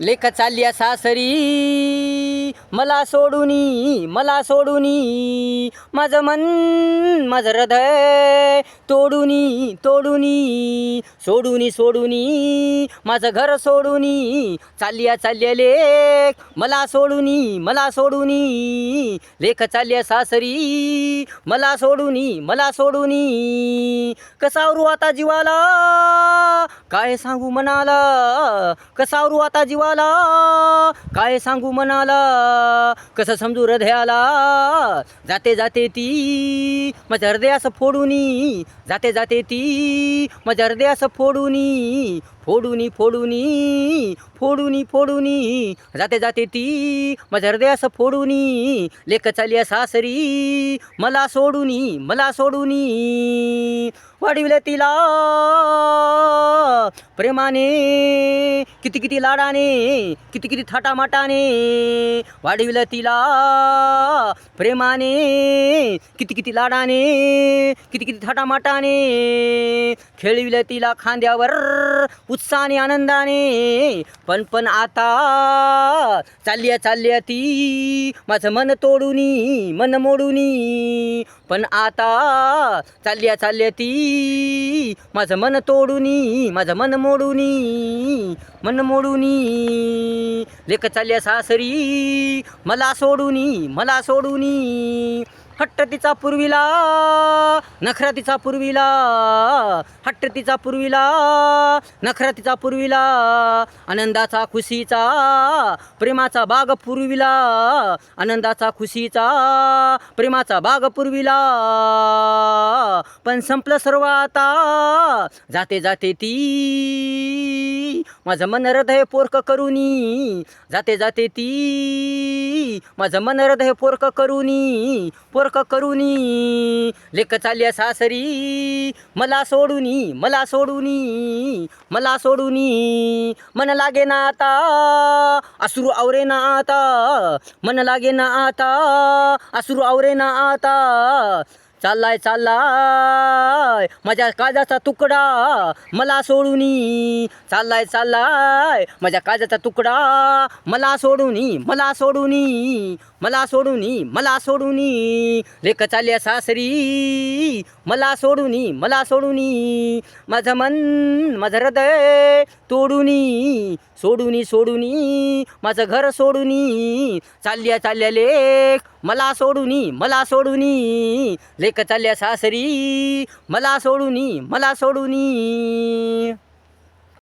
लेख चालल्या सासरी मला सोडूनी माझं मन माझं हृदय तोडूनी सोडूनी माझं घर सोडूनी चालल्या लेख मला सोडूनी लेख चालल्या सासरी मला सोडूनी कसावरू आता जीवाला काय सांगू मनाला कसावरू आता जीवाला काय सांगू मनाला कसं समजू हृदयाला जाते ती माझ्या हृदयास फोडूनी जाते ती माझ्या हृदयास फोडूनी जाते ती माझ्या हृदयास फोडूनी लेख चालल्या सासरी मला सोडूनी वाढविलं तिला प्रेमाने किती लाडाने किती थाटामाटाने वाढविलं तिला प्रेमाने किती लाडाने किती थाटामाटाने खेळविलं तिला खांद्यावर उत्साहाने आनंदाने पण आता चालल्या ती माझं मन तोडूनी मन मोडूनी पण आता चालल्या ती माझं मन तोडूनी माझं मन मोडूनी लेख चालल्या सासरी मला सोडूनी हट्ट तिचा पूर्वीला नखरा तिचा पूर्वीला हट्ट तिचा पूर्वीला नखरा तिचा पूर्वीला आनंदाचा खुशीचा प्रेमाचा बाग पूर्वीला आनंदाचा खुशीचा प्रेमाचा बाग पूर्वीला पण संपलं सर्व आता जाते ती माझं मन हृदय पोरक करूनी जाते ती माझं मन हृदय पोरक करूनी लेख चालल्या सासरी मला सोडूनी मन लागे ना आता अश्रू आवरे ना आता मन लागे ना आता अश्रू आवरे ना आता चाललाय माझ्या काळजाचा तुकडा मला सोडूनी चाललाय माझ्या काळजाचा तुकडा मला सोडूनी लेख चालल्या सासरी मला सोडूनी माझं मन माझं हृदय तोडूनी सोडूनी माझं घर सोडूनी चालल्या लेख मला सोडूनी लेख चालल्या सासरी मला सोडूनी